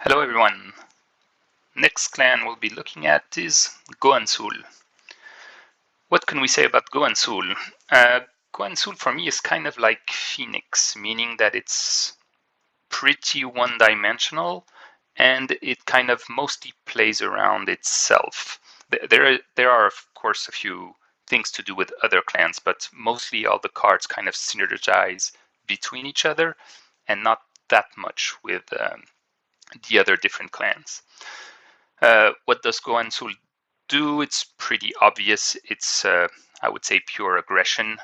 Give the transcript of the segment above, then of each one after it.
Hello everyone. Next clan we'll be looking at is Goan-Sul. What can we say about Goan-Sul? Goan-Sul for me is kind of like Phoenix, meaning that it's pretty one-dimensional and it kind of mostly plays around itself. There are of course a few things to do with other clans, but mostly all the cards kind of synergize between each other and not that much with the other different clans. What does Goan-Sul do? It's pretty obvious. It's, I would say, pure aggression.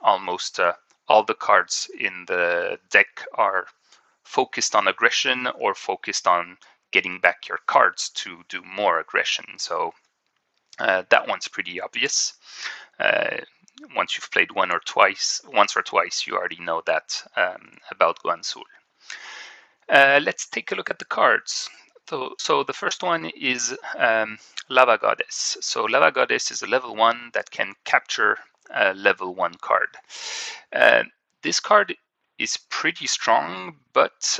Almost all the cards in the deck are focused on aggression or focused on getting back your cards to do more aggression. So that one's pretty obvious. Once you've played once or twice, you already know that about Goan-Sul. Let's take a look at the cards. So the first one is Lava Goddess. So Lava Goddess is a level 1 that can capture a level 1 card. This card is pretty strong, but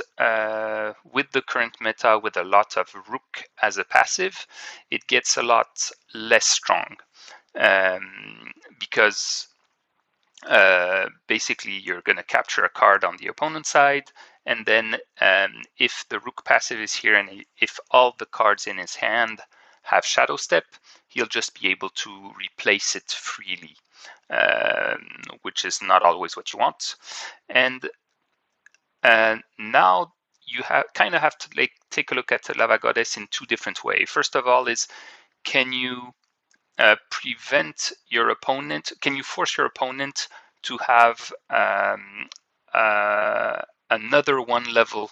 with the current meta, with a lot of Rook as a passive, it gets a lot less strong. Because basically you're going to capture a card on the opponent's side, and then if the Rook passive is here and if all the cards in his hand have Shadow Step, he'll just be able to replace it freely, which is not always what you want. And now you kind of have to take a look at the Lava Goddess in two different ways. First of all is, can you prevent your opponent, can you force your opponent to have another level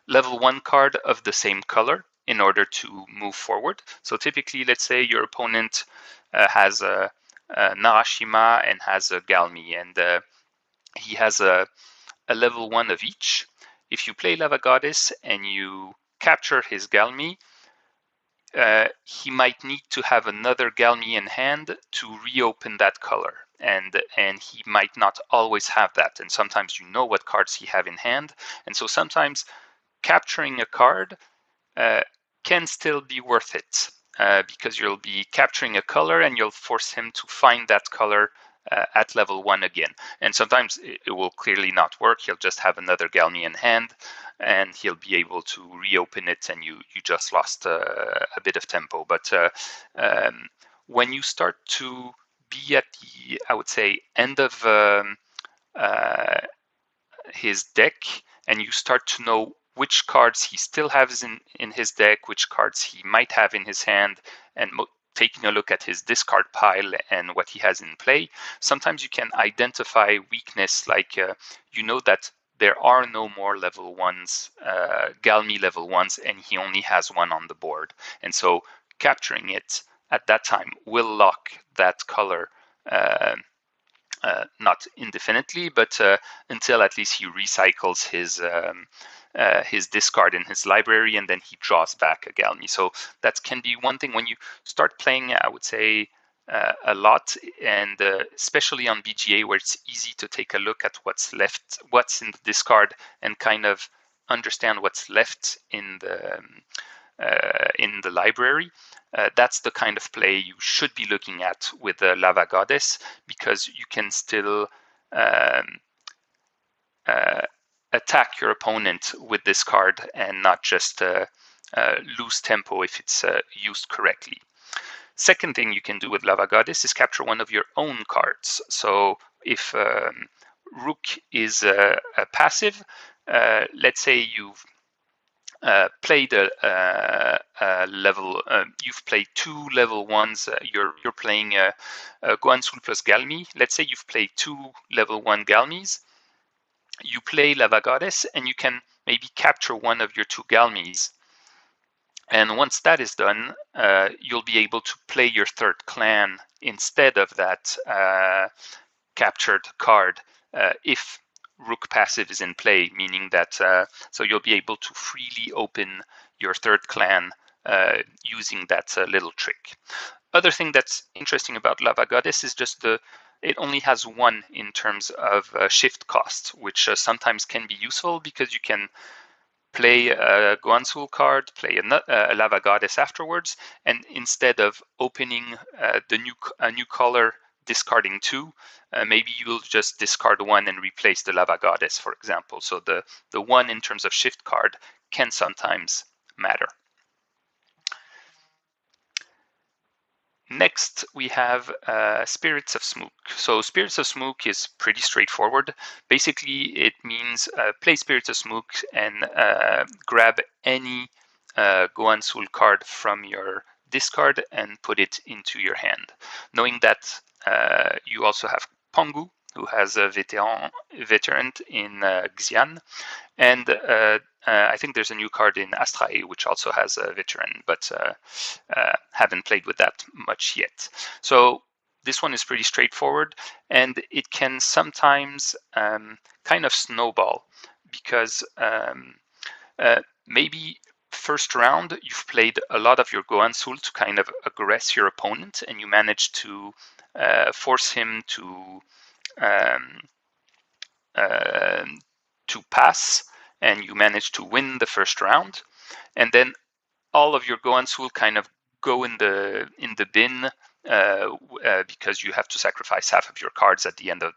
1 card of the same color in order to move forward? So typically, let's say your opponent has a Narashima and has a Galmi, and he has a level 1 of each. If you play Lava Goddess and you capture his Galmi, he might need to have another Galmi in hand to reopen that color, and he might not always have that, and sometimes you know what cards he have in hand, and so sometimes capturing a card can still be worth it, because you'll be capturing a color and you'll force him to find that color at level 1 again. And sometimes it will clearly not work. He'll just have another Galmi in hand and he'll be able to reopen it, and you just lost a bit of tempo. But when you start to be at the, I would say, end of his deck, and you start to know which cards he still has in his deck, which cards he might have in his hand, and taking a look at his discard pile and what he has in play, sometimes you can identify weakness, like you know that there are no more level 1s, Galmi level 1s, and he only has one on the board. And so capturing it at that time will lock that color, not indefinitely, but until at least he recycles his discard in his library, and then he draws back a Galmi. So that can be one thing when you start playing, I would say, a lot, and especially on BGA, where it's easy to take a look at what's left, what's in the discard, and kind of understand what's left in the library. That's the kind of play you should be looking at with the Lava Goddess, because you can still attack your opponent with this card and not just lose tempo if it's used correctly. Second thing you can do with Lava Goddess is capture one of your own cards. So if Rook is a passive, let's say you've played a level, you've played 2 level 1s, you're playing Goan-Sul plus Galmi. Let's say you've played 2 level 1 Galmis. You play Lava Goddess and you can maybe capture one of your 2 Galmis. And once that is done, you'll be able to play your 3rd clan instead of that captured card if Rook passive is in play, meaning that so you'll be able to freely open your 3rd clan using that little trick. Other thing that's interesting about Lava Goddess is just it only has 1 in terms of shift cost, which sometimes can be useful because you can play a Goan-Sul card, play a Lava Goddess afterwards, and instead of opening a new color, discarding two, maybe you'll just discard one and replace the Lava Goddess, for example. So the one in terms of shift card can sometimes matter. Next, we have Spirits of Smook. So Spirits of Smook is pretty straightforward. Basically, it means play Spirits of Smook and grab any Goan-Sul card from your discard and put it into your hand. Knowing that you also have Pongu, who has a veteran in Xian, and I think there's a new card in Astrae which also has a veteran, but haven't played with that much yet. So this one is pretty straightforward, and it can sometimes kind of snowball because maybe first round you've played a lot of your Goan-Sul to kind of aggress your opponent, and you manage to force him to pass, and you manage to win the first round, and then all of your Goan-Sul kind of go in the bin because you have to sacrifice half of your cards at the end of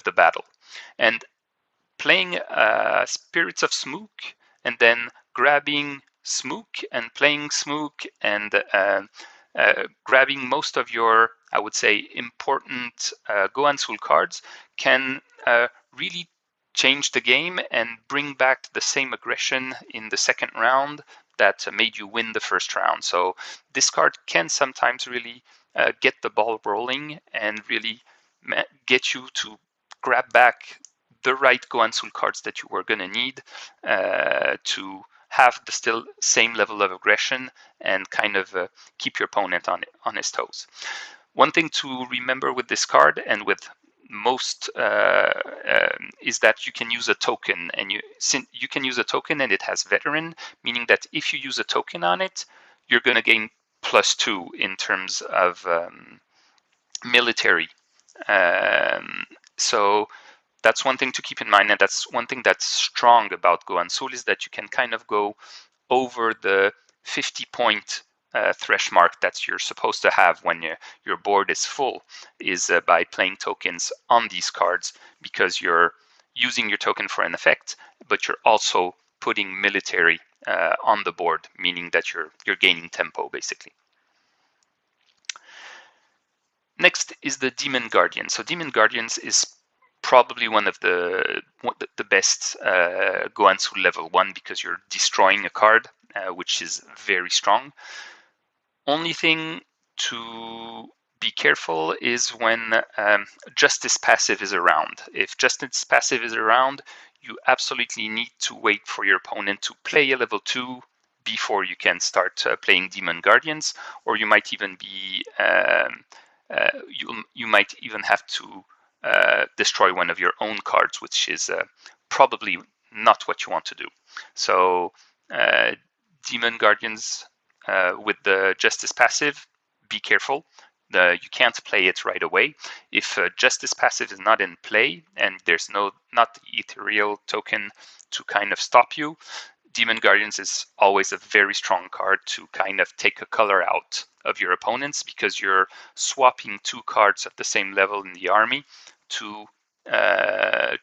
the battle. And playing Spirits of Smook and then grabbing Smook and playing Smook and grabbing most of your, I would say, important Goan-Sul cards can really change the game and bring back the same aggression in the second round that made you win the first round. So this card can sometimes really get the ball rolling and really get you to grab back the right Goan-Sul cards that you were going to need to have the still same level of aggression and kind of keep your opponent on his toes. One thing to remember with this card and with most is that you can use a token, and you can use a token and it has veteran, meaning that if you use a token on it, you're going to gain +2 in terms of military. So that's one thing to keep in mind, and that's one thing that's strong about Goan-Sul is that you can kind of go over the 50-point thresh mark that you're supposed to have when your board is full, is by playing tokens on these cards, because you're using your token for an effect, but you're also putting military on the board, meaning that you're gaining tempo basically. Next is the Demon Guardian. So Demon Guardians is probably one of the best Goan-Sul level 1, because you're destroying a card, which is very strong. Only thing to be careful is when Justice passive is around. If Justice passive is around, you absolutely need to wait for your opponent to play a level 2 before you can start playing Demon Guardians, or you might even be you might even have to destroy one of your own cards, which is probably not what you want to do. So Demon Guardians with the Justice passive, be careful. You can't play it right away. If Justice passive is not in play and there's not the ethereal token to kind of stop you, Demon Guardians is always a very strong card to kind of take a color out of your opponents, because you're swapping 2 cards of the same level in the army to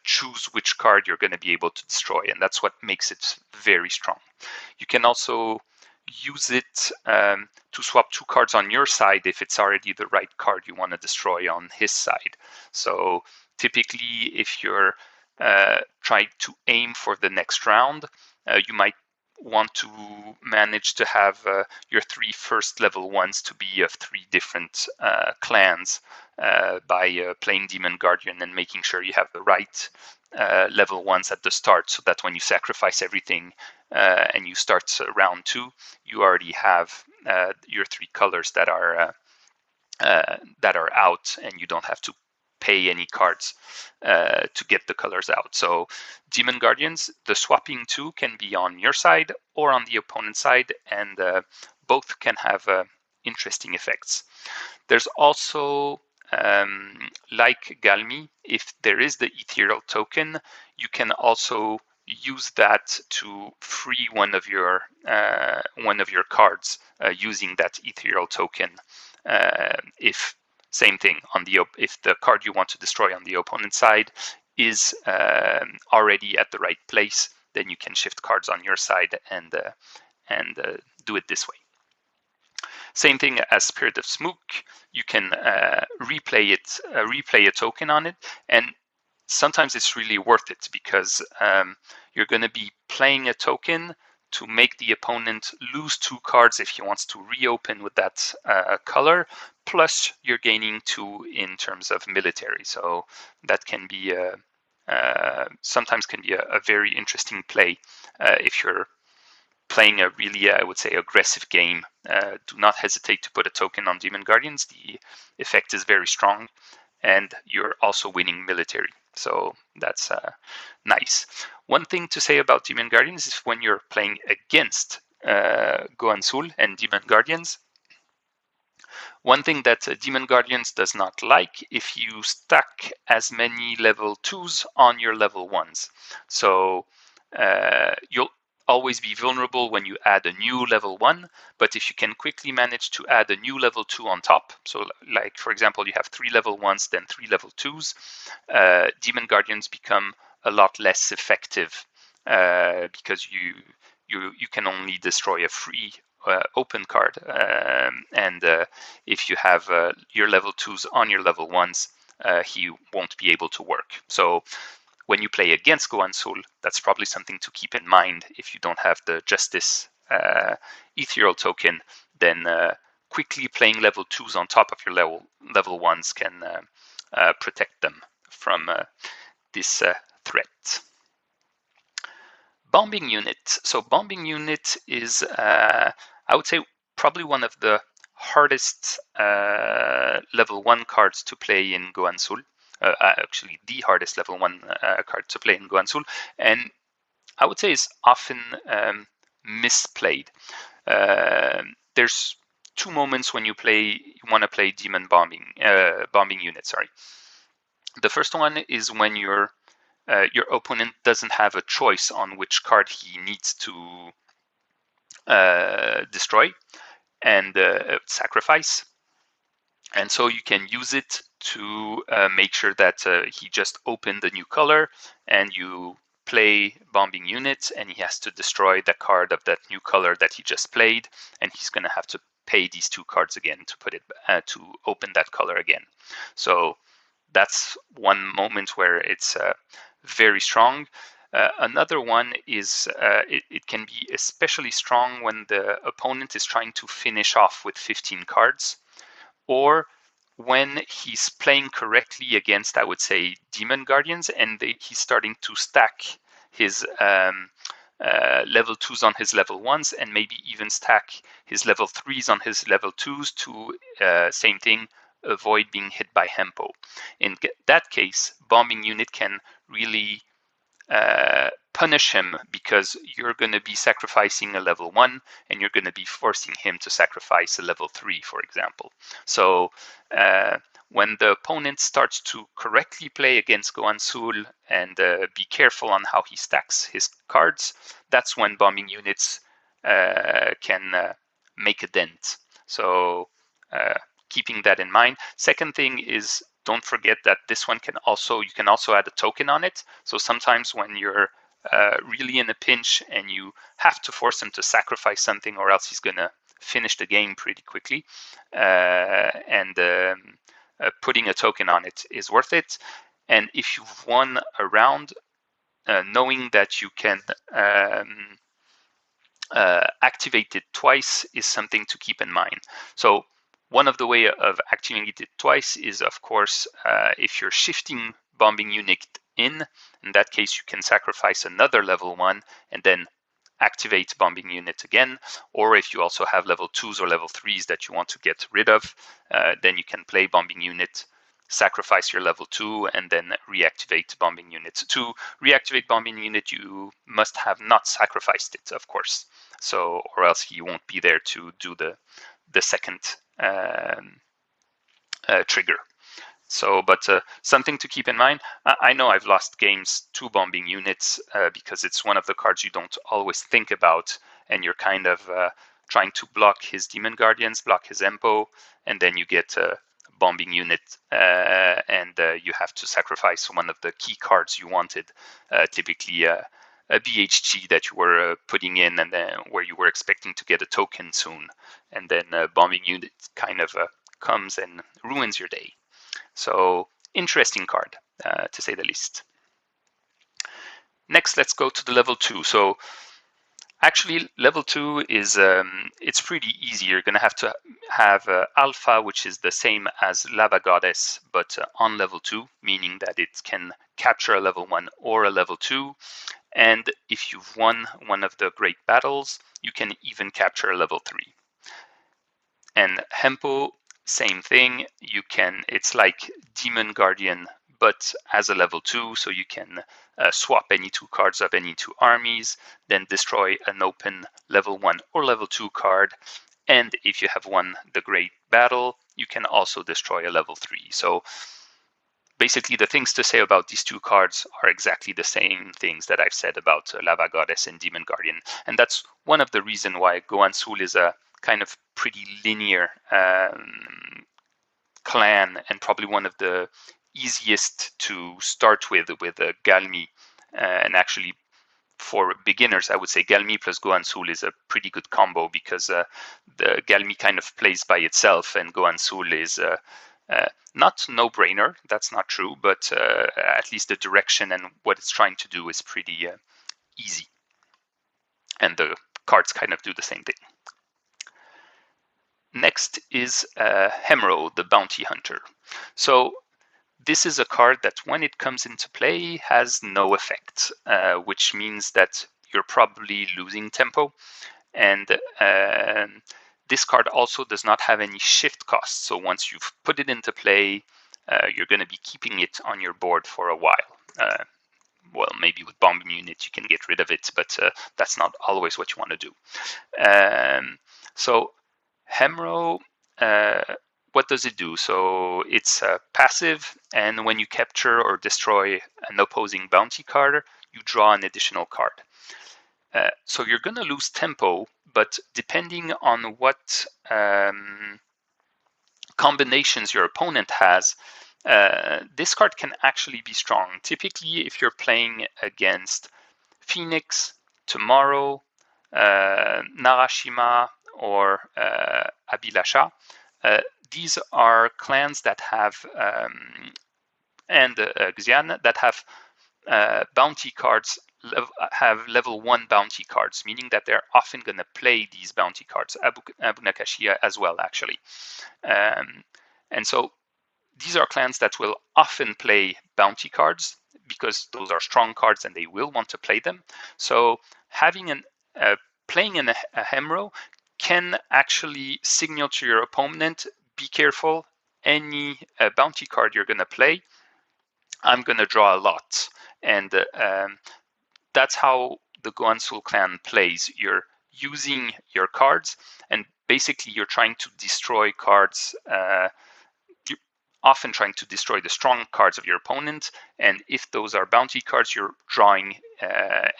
choose which card you're going to be able to destroy, and that's what makes it very strong. You can also use it to swap 2 cards on your side if it's already the right card you want to destroy on his side. So typically, if you're trying to aim for the next round, you might want to manage to have your 3 first level 1s to be of 3 different clans by playing Demon Guardian and making sure you have the right level 1s at the start, so that when you sacrifice everything and you start round 2, you already have your 3 colors that are out, and you don't have to pay any cards to get the colors out. So Demon Guardians, the swapping 2 can be on your side or on the opponent's side, and both can have interesting effects. There's also like Galmi, if there is the ethereal token, you can also use that to free one of your cards using that ethereal token. If same thing on the if the card you want to destroy on the opponent's side is already at the right place, then you can shift cards on your side and do it this way. Same thing as Spirit of Smook. You can replay a token on it, and sometimes it's really worth it because you're going to be playing a token to make the opponent lose 2 cards if he wants to reopen with that color, plus you're gaining 2 in terms of military. So that can be sometimes can be a very interesting play if you're playing a really, I would say, aggressive game. Do not hesitate to put a token on Demon Guardians. The effect is very strong, and you're also winning military. So that's nice. One thing to say about Demon Guardians is when you're playing against Goan-Sul and Demon Guardians, one thing that Demon Guardians does not like if you stack as many level 2s on your level 1s. So you'll always be vulnerable when you add a new level 1, but if you can quickly manage to add a new level 2 on top, so like for example you have 3 level 1s then 3 level 2s, Demon Guardians become a lot less effective because you can only destroy a free open card, and if you have your level 2s on your level 1s, he won't be able to work. So when you play against Goan-Sul, that's probably something to keep in mind. If you don't have the Justice ethereal token, then quickly playing level 2s on top of your level 1s can protect them from this threat. Bombing Unit. So Bombing Unit is, I would say, probably one of the hardest level 1 cards to play in Goan-Sul. Actually, the hardest level 1 card to play in Goan-Sul, and I would say is often misplayed. There's 2 moments when you want to play Demon Bombing Unit. Sorry. The first one is when your opponent doesn't have a choice on which card he needs to destroy and sacrifice. And so you can use it to make sure that he just opened a new color, and you play Bombing Unit, and he has to destroy the card of that new color that he just played, and he's going to have to pay these 2 cards again to put it to open that color again. So that's one moment where it's very strong. Another one is it can be especially strong when the opponent is trying to finish off with 15 cards, or when he's playing correctly against, I would say, Demon Guardians, and he's starting to stack his level 2s on his level 1s, and maybe even stack his level 3s on his level 2s to, same thing, avoid being hit by Hempo. In that case, Bombing Unit can really punish him, because you're going to be sacrificing a level 1 and you're going to be forcing him to sacrifice a level 3, for example. So when the opponent starts to correctly play against Goan-Sul and be careful on how he stacks his cards, that's when Bombing Units can make a dent. So keeping that in mind. Second thing is, don't forget that this one you can also add a token on it. So sometimes when you're really in a pinch and you have to force him to sacrifice something, or else he's going to finish the game pretty quickly, and putting a token on it is worth it. And if you've won a round, knowing that you can activate it twice is something to keep in mind. So one of the way of activating it twice is, of course, if you're shifting Bombing Unit in that case, you can sacrifice another level 1 and then activate Bombing Unit again. Or if you also have level 2s or level 3s that you want to get rid of, then you can play Bombing Unit, sacrifice your level 2, and then reactivate Bombing Unit. To reactivate Bombing Unit, you must have not sacrificed it, of course. So, or else he won't be there to do the second trigger. So, but something to keep in mind, I know I've lost games to bombing units because it's one of the cards you don't always think about, and you're kind of trying to block his Demon Guardians, block his Empo, and then you get a bombing unit, and you have to sacrifice one of the key cards you wanted, typically a BHG that you were putting in, and then where you were expecting to get a token soon, and then a bombing unit kind of comes and ruins your day. So interesting card, to say the least. Next, let's go to the level 2. So actually, level 2 is it's pretty easy. You're going to have Alpha, which is the same as Lava Goddess, but on level 2, meaning that it can capture a level 1 or a level 2. And if you've won one of the great battles, you can even capture a level 3. And Hempo, same thing. It's like Demon Guardian, but as a level 2, so you can swap any 2 cards of any 2 armies, then destroy an open level 1 or level 2 card. And if you have won the great battle, you can also destroy a level 3. So basically, the things to say about these 2 cards are exactly the same things that I've said about Lava Goddess and Demon Guardian. And that's one of the reasons why Goan-Sul is a kind of pretty linear clan, and probably one of the easiest to start with Galmi. And actually, for beginners, I would say Galmi plus Goan-Sul is a pretty good combo, because the Galmi kind of plays by itself, and Goan-Sul is not no-brainer, that's not true, but at least the direction and what it's trying to do is pretty easy. And the cards kind of do the same thing. Next is Hemro, the Bounty Hunter. So this is a card that when it comes into play has no effect, which means that you're probably losing tempo. And this card also does not have any shift costs. So once you've put it into play, you're going to be keeping it on your board for a while. Well, maybe with bombing unit you can get rid of it, but that's not always what you want to do. So Hemro, what does it do? So it's passive, and when you capture or destroy an opposing bounty card, you draw an additional card. So you're going to lose tempo, but depending on what combinations your opponent has, this card can actually be strong. Typically, if you're playing against Phoenix, Tomorrow, Narashima, or Abilasha, these are clans that have, and Xian, that have bounty cards, have level 1 bounty cards, meaning that they're often going to play these bounty cards. Abu Nakashia as well, actually. And so these are clans that will often play bounty cards, because those are strong cards and they will want to play them. So having playing a Hemro can actually signal to your opponent, be careful, any bounty card you're going to play, I'm going to draw a lot. And that's how the Goan-Sul clan plays. You're using your cards, and basically you're trying to destroy cards. You're often trying to destroy the strong cards of your opponent, and if those are bounty cards, you're drawing,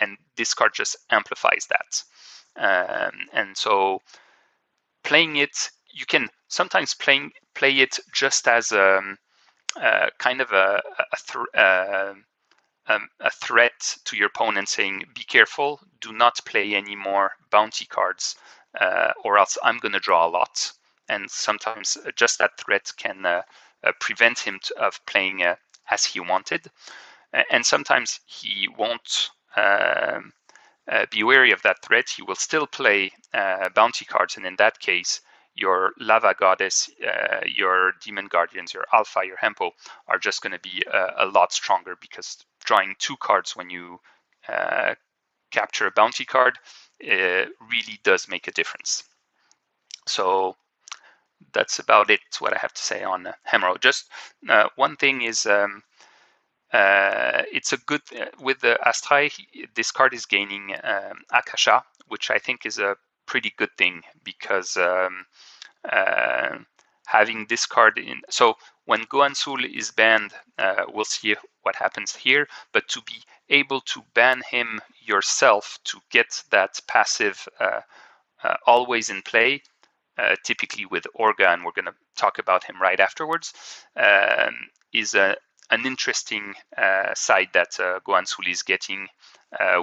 and this card just amplifies that. And so playing it, you can sometimes play it just as kind of a threat to your opponent, saying, be careful, do not play any more bounty cards, or else I'm going to draw a lot. And sometimes just that threat can prevent him of playing as he wanted. And sometimes he won't be wary of that threat. He will still play bounty cards, and in that case, your Lava Goddess, your Demon Guardians, your Alpha, your Hempo are just going to be a lot stronger, because drawing 2 cards when you capture a bounty card really does make a difference. So that's about it, what I have to say on Hemro. Just one thing is, it's a good, with the Astrai, this card is gaining Akasha, which I think is a pretty good thing, because having this card in, so when Goan-Sul is banned, we'll see what happens here, but to be able to ban him yourself to get that passive always in play, typically with Orga, and we're going to talk about him right afterwards, is an interesting side that Goan-Sul is getting,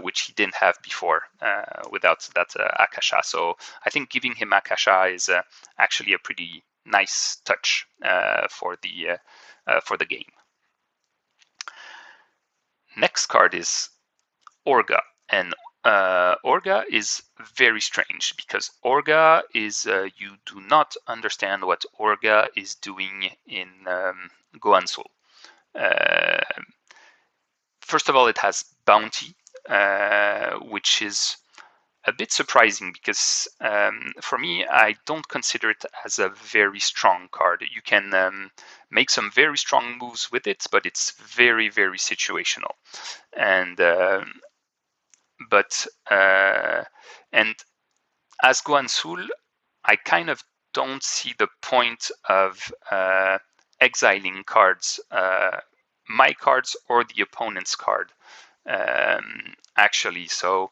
which he didn't have before without that Akasha. So I think giving him Akasha is actually a pretty nice touch for the game. Next card is Orga, and Orga is very strange because Orga is you do not understand what Orga is doing in Goan-Sul. First of all, it has bounty, which is a bit surprising because for me, I don't consider it as a very strong card. You can make some very strong moves with it, but it's very, very situational. And and as Goan-Sul, I kind of don't see the point of exiling cards, my cards or the opponent's card, actually. So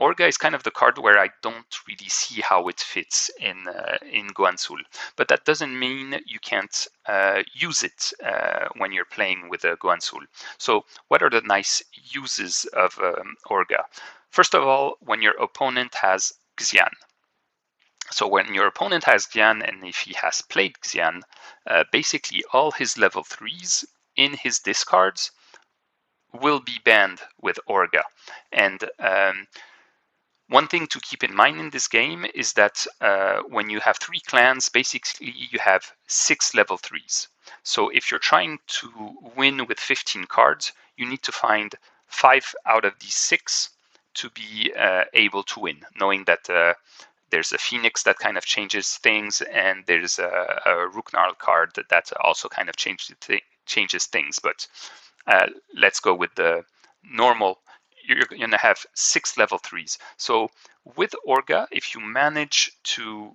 Orga is kind of the card where I don't really see how it fits in Goan-Sul, but that doesn't mean you can't use it when you're playing with a Goan-Sul. So what are the nice uses of Orga? First of all, when your opponent has Xian. So when your opponent has Xian, and if he has played Xian, basically all his level 3s in his discards will be banned with Orga. And one thing to keep in mind in this game is that when you have 3 clans, basically you have 6 level 3s. So if you're trying to win with 15 cards, you need to find 5 out of these 6 to be able to win, knowing that there's a Phoenix that kind of changes things, and there's a Ruknarl card that also kind of changes things. But let's go with the normal. You're going to have 6 level 3s. So with Orga, if you manage to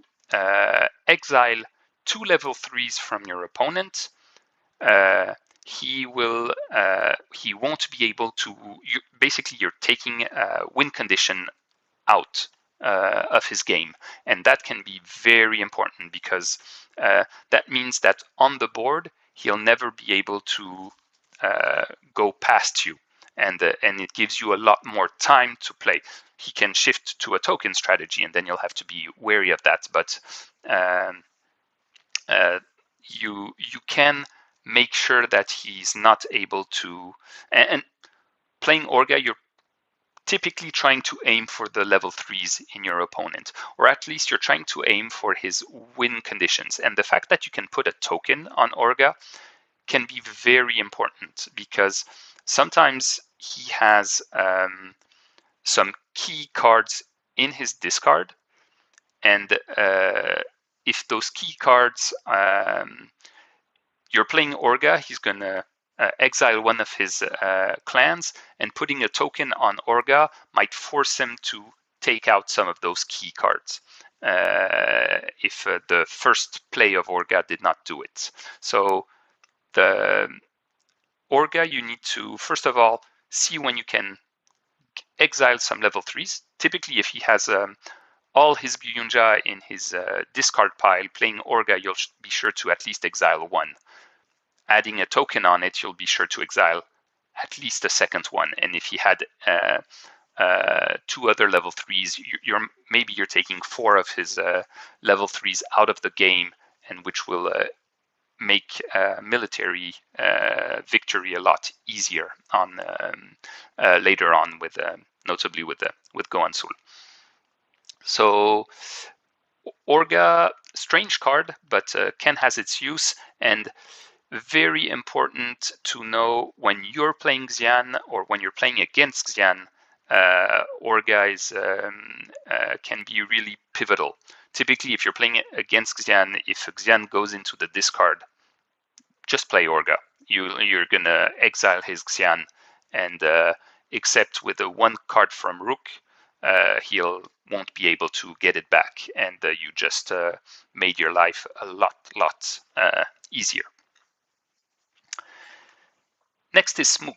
exile 2 level 3s from your opponent, he won't be able to. Basically, you're taking a win condition out of his game, and that can be very important because that means that on the board he'll never be able to go past you. And it gives you a lot more time to play. He can shift to a token strategy, and then you'll have to be wary of that. But you can make sure that he's not able to. And playing Orga, you're typically trying to aim for the level 3s in your opponent, or at least you're trying to aim for his win conditions. And the fact that you can put a token on Orga can be very important because sometimes he has some key cards in his discard, and if those key cards, you're playing Orga, he's going to exile one of his clans, and putting a token on Orga might force him to take out some of those key cards if the first play of Orga did not do it. So the Orga, you need to, first of all, see when you can exile some level 3s. Typically, if he has all his Byunja in his discard pile, playing Orga, you'll be sure to at least exile 1. Adding a token on it, you'll be sure to exile at least a second one. And if he had 2 other level 3s, maybe you're taking 4 of his level 3s out of the game, and which will make military victory a lot easier on later on, with notably with Goan-Sul. So Orga, strange card, but Ken has its use, and very important to know when you're playing Xian or when you're playing against Xian. Orga can be really pivotal. Typically, if you're playing against Xian, if Xian goes into the discard, just play Orga. You're gonna exile his Xian, and except with a 1 card from Rook, he won't be able to get it back, and you just made your life a lot easier. Next is Smook.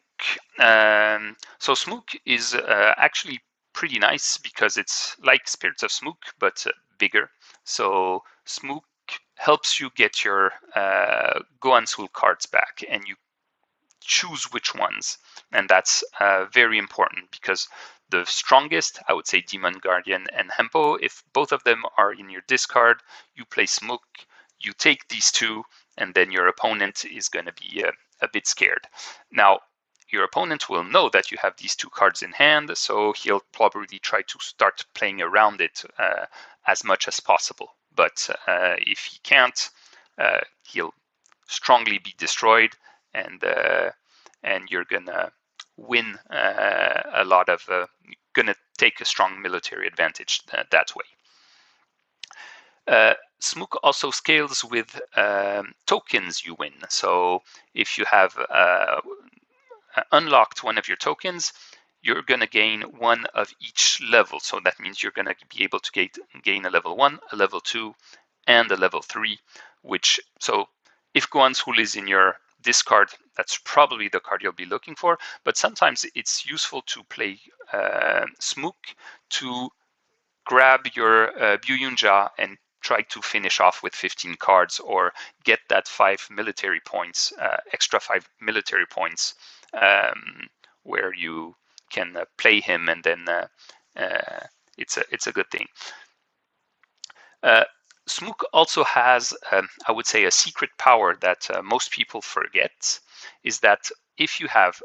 So Smook is actually pretty nice because it's like Spirits of Smook, but bigger. So Smook helps you get your Goan-Sul cards back, and you choose which ones. And that's very important because the strongest, I would say Demon Guardian and Hempo, if both of them are in your discard, you play Smook, you take these two, and then your opponent is going to be a bit scared. Now, your opponent will know that you have these two cards in hand, so he'll probably try to start playing around it as much as possible. But if he can't, he'll strongly be destroyed, and you're gonna win a lot of, gonna take a strong military advantage that way. Smook also scales with tokens you win. So if you have unlocked one of your tokens, you're going to gain one of each level. So that means you're going to be able to gain a level 1, a level 2, and a level 3, so if Goan-Sul is in your discard, that's probably the card you'll be looking for, but sometimes it's useful to play Smook to grab your Byuyunja and try to finish off with 15 cards, or get that 5 military points, extra 5 military points, where you can play him, and then it's a good thing. Smook also has, I would say, a secret power that most people forget, is that if you have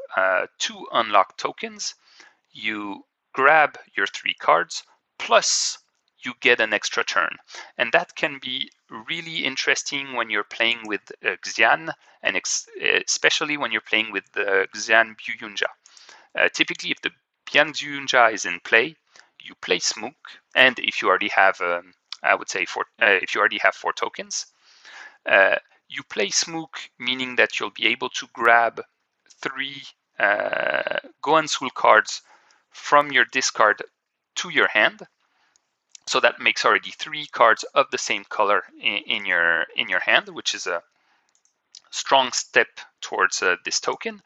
2 unlocked tokens, you grab your 3 cards, plus you get an extra turn. And that can be really interesting when you're playing with Xian, and especially when you're playing with the Xian Byuyunja. Typically, if the Xian Byuyunja is in play, you play Smook, and if you already have, I would say, if you already have 4 tokens, you play Smook, meaning that you'll be able to grab 3 Goan-Sul cards from your discard to your hand. So that makes already 3 cards of the same color in your hand, which is a strong step towards this token,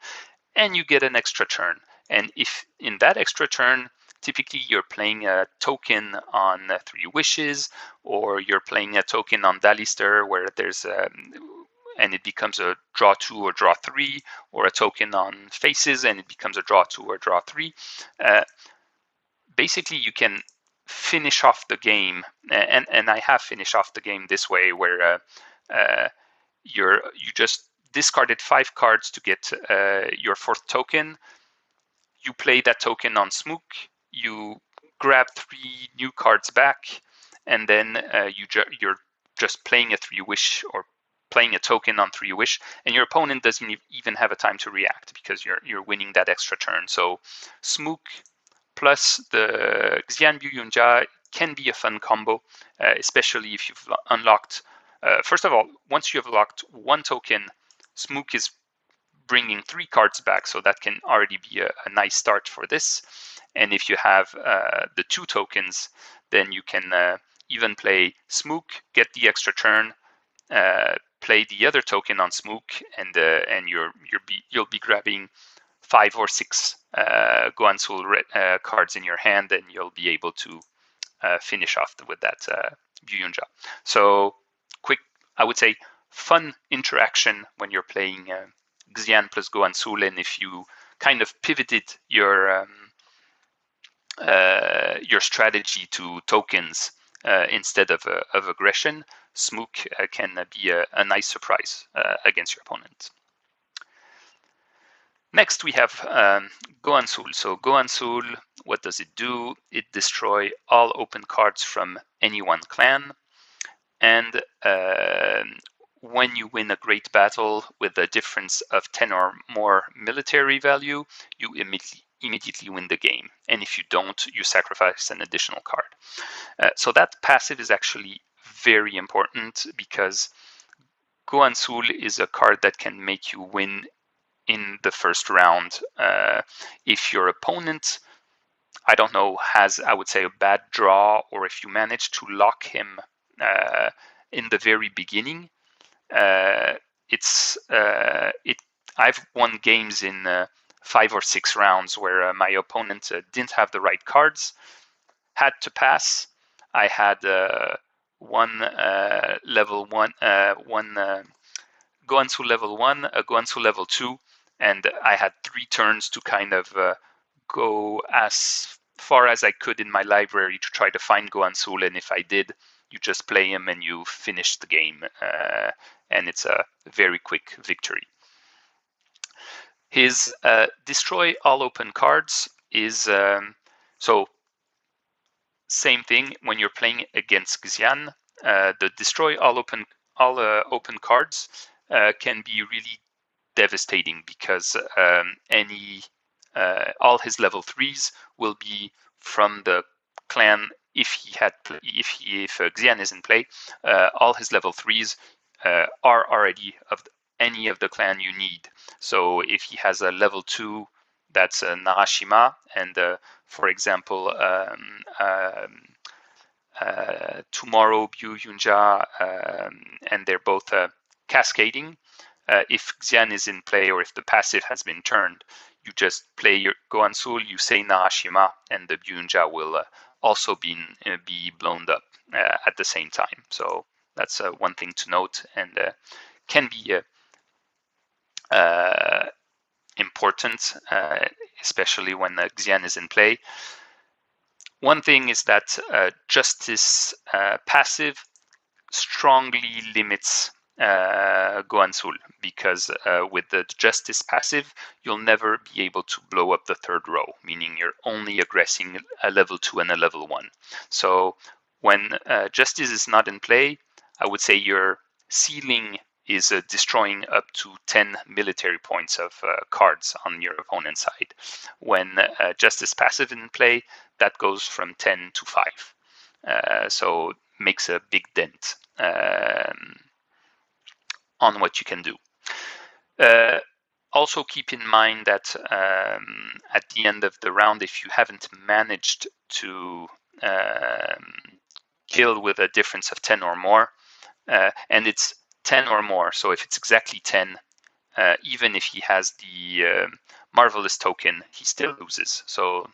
and you get an extra turn. And if in that extra turn, typically you're playing a token on 3 wishes, or you're playing a token on Dalister where there's and it becomes a draw 2 or draw 3, or a token on faces and it becomes a draw 2 or draw 3. Basically, you can finish off the game, and I have finished off the game this way, where you just discarded 5 cards to get your 4th token. You play that token on Smook, you grab 3 new cards back, and then you're just playing a 3-wish, or playing a token on 3-wish, and your opponent doesn't even have a time to react because you're winning that extra turn. So Smook plus the Xian Byuyunja can be a fun combo, especially if you've unlocked. First of all, once you have locked 1 token, Smook is bringing 3 cards back, so that can already be a nice start for this. And if you have the 2 tokens, then you can even play Smook, get the extra turn, play the other token on Smook, and you'll be grabbing 5 or 6 Goan-Sul cards in your hand, and you'll be able to finish off with that Byuyunja. So quick, I would say, fun interaction when you're playing Xian plus Goan-Sul, and if you kind of pivoted your strategy to tokens instead of aggression, Smook can be a nice surprise against your opponent. Next, we have Goan-Sul. So Goan-Sul, what does it do? It destroys all open cards from any one clan. And when you win a great battle with a difference of 10 or more military value, you immediately win the game. And if you don't, you sacrifice an additional card. So that passive is actually very important, because Goan-Sul is a card that can make you win in the first round if your opponent I don't know, has, I would say, a bad draw, or if you manage to lock him in the very beginning, I've won games in 5 or 6 rounds where my opponent didn't have the right cards, had to pass. I had one level 1, one Goan-Sul level 1, a Goan-Sul level 2, and I had 3 turns to kind of go as far as I could in my library to try to find Goan-Sul, and if I did, you just play him and you finish the game, and it's a very quick victory. His destroy all open cards is so same thing when you're playing against Xian. The destroy all open cards can be really devastating because all his level 3s will be from the clan. If Xian is in play, all his level 3s are already of any of the clan you need. So if he has a level 2, that's Narashima, and for example, tomorrow Byu Yunja, and they're both cascading. If Xian is in play, or if the passive has been turned, you just play your Goan-Sul, you say Narashima, and the Byu Yunja will also be blown up at the same time. So that's one thing to note, and can be important, especially when Xian is in play. One thing is that Justice passive strongly limits Goan-Sul, because with the Justice passive, you'll never be able to blow up the third row, meaning you're only aggressing a level 2 and a level 1. So when Justice is not in play, I would say your ceiling is destroying up to 10 military points of cards on your opponent's side. When Justice passive in play, that goes from 10 to 5. So makes a big dent on what you can do. Also keep in mind that at the end of the round, if you haven't managed to kill with a difference of 10 or more, and it's 10 or more, so if it's exactly 10, even if he has the Marvelous token, he still loses. So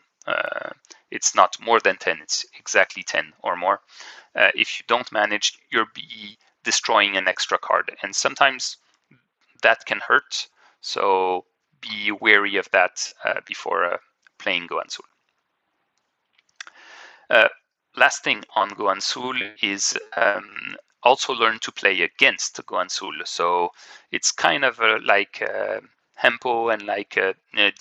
it's not more than 10, it's exactly 10 or more. If you don't manage, you'll be destroying an extra card, and sometimes that can hurt, so be wary of that before playing Goan-Sul. Last thing on Goan-Sul is also learn to play against Goan-Sul. So it's kind of like Hempo and like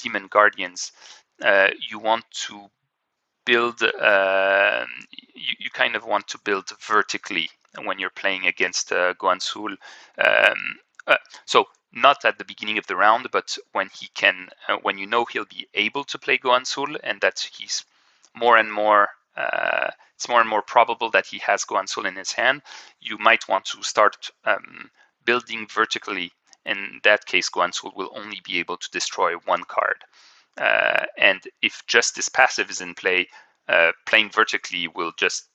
Demon Guardians. You want to build, you kind of want to build vertically when you're playing against Goan-Sul. So not at the beginning of the round, but when he can, when you know he'll be able to play Goan-Sul, and that he's more and more, it's more and more probable that he has Goan-Sul in his hand, you might want to start building vertically. In that case, Goan-Sul will only be able to destroy one card. And if Justice passive is in play, playing vertically will just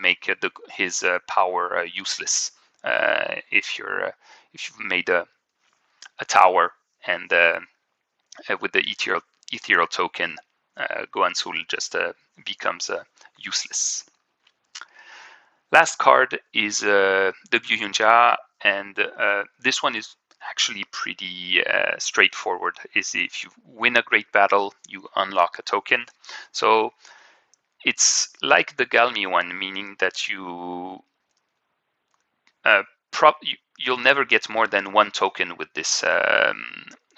make his power useless. If you've made a tower, and with the ethereal token, Goan-Sul just becomes useless. Last card is the Byu Yunja, and this one is actually pretty straightforward. Is if you win a great battle, you unlock a token. So it's like the Galmi one, meaning that you'll never get more than one token with this Byu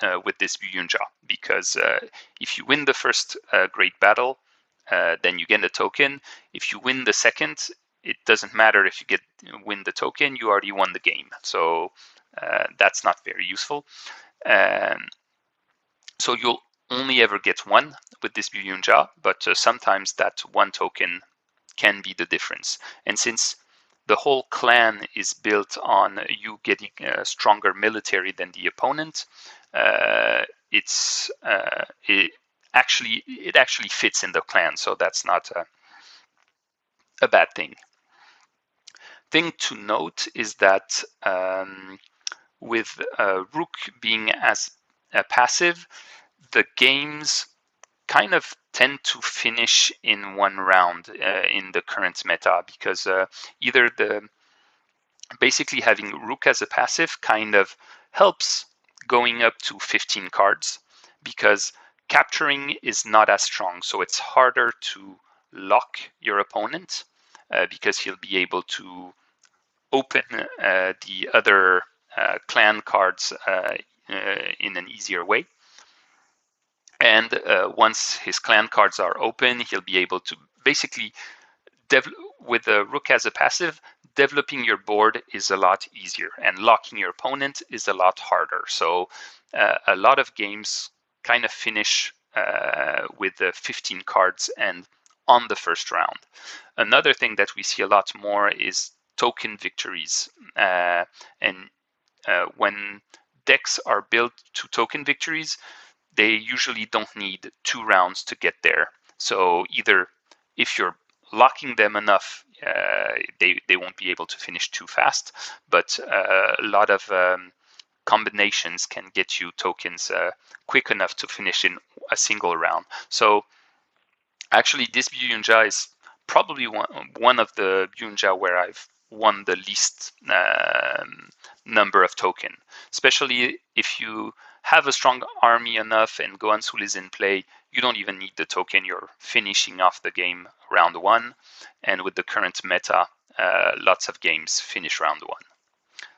Yunja, because if you win the first great battle, then you get a token. If you win the second, it doesn't matter if you win the token, you already won the game. So that's not very useful. So you'll only ever get one with this Byu Yunja, but sometimes that one token can be the difference. And since the whole clan is built on you getting a stronger military than the opponent, it actually fits in the clan, so that's not a bad thing. Thing to note is that with Rook being as a passive, the games kind of tend to finish in one round in the current meta, because either basically having Rook as a passive kind of helps going up to 15 cards, because capturing is not as strong, so it's harder to lock your opponent because he'll be able to open the other clan cards in an easier way. And once his clan cards are open, he'll be able to basically, with the Rook as a passive, developing your board is a lot easier, and locking your opponent is a lot harder. So a lot of games kind of finish with the 15 cards and on the first round. Another thing that we see a lot more is token victories. And when decks are built to token victories, they usually don't need 2 rounds to get there. So either if you're locking them enough, they won't be able to finish too fast, but a lot of combinations can get you tokens quick enough to finish in a single round. So actually, this Byunja is probably one of the Byunja where I've won the least number of token, especially if you have a strong army enough and Goan-Sul is in play. You don't even need the token. You're finishing off the game round 1, and with the current meta, lots of games finish round 1.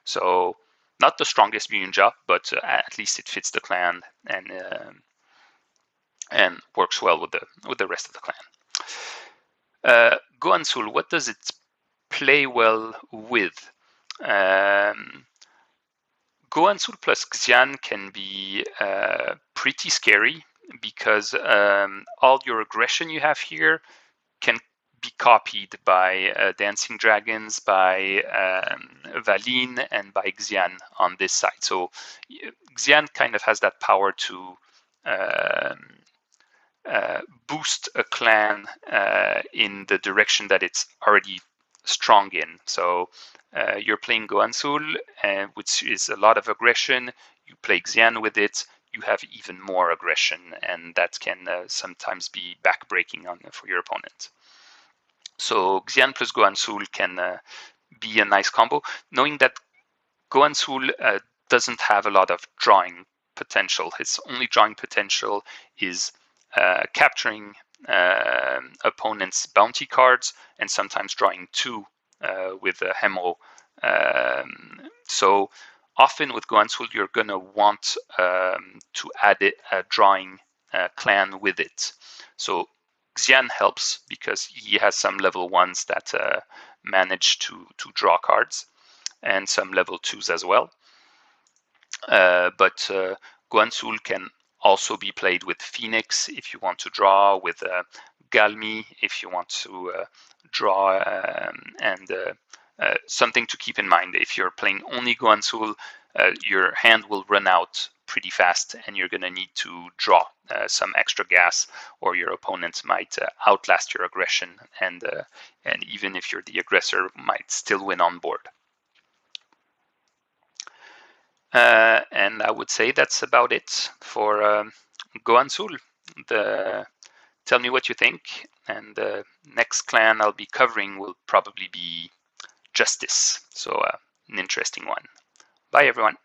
So not the strongest Byunja, but at least it fits the clan and works well with the rest of the clan. Goan-Sul, what does it play well with? Goan-Sul plus Xian can be pretty scary, because all your aggression you have here can be copied by Dancing Dragons, by Valine, and by Xian on this side. So Xian kind of has that power to boost a clan in the direction that it's already strong in. So you're playing Goan-Sul, which is a lot of aggression. You play Xian with it, you have even more aggression, and that can sometimes be backbreaking for your opponent. So Xian plus Goan-Sul can be a nice combo, knowing that Goan-Sul doesn't have a lot of drawing potential. His only drawing potential is capturing opponents' bounty cards, and sometimes drawing 2 with a Hemo. So often with Goan-Sul, you're going to want to add a drawing clan with it. So Xian helps because he has some level 1s that manage to draw cards, and some level 2s as well. But Goan-Sul can also be played with Phoenix if you want to draw, with Galmi if you want to draw, and something to keep in mind: if you're playing only Goan-Sul, your hand will run out pretty fast, and you're going to need to draw some extra gas, or your opponent might outlast your aggression, and even if you're the aggressor, might still win on board. And I would say that's about it for Goan-Sul. Tell me what you think, and the next clan I'll be covering will probably be Justice, so an interesting one. Bye everyone.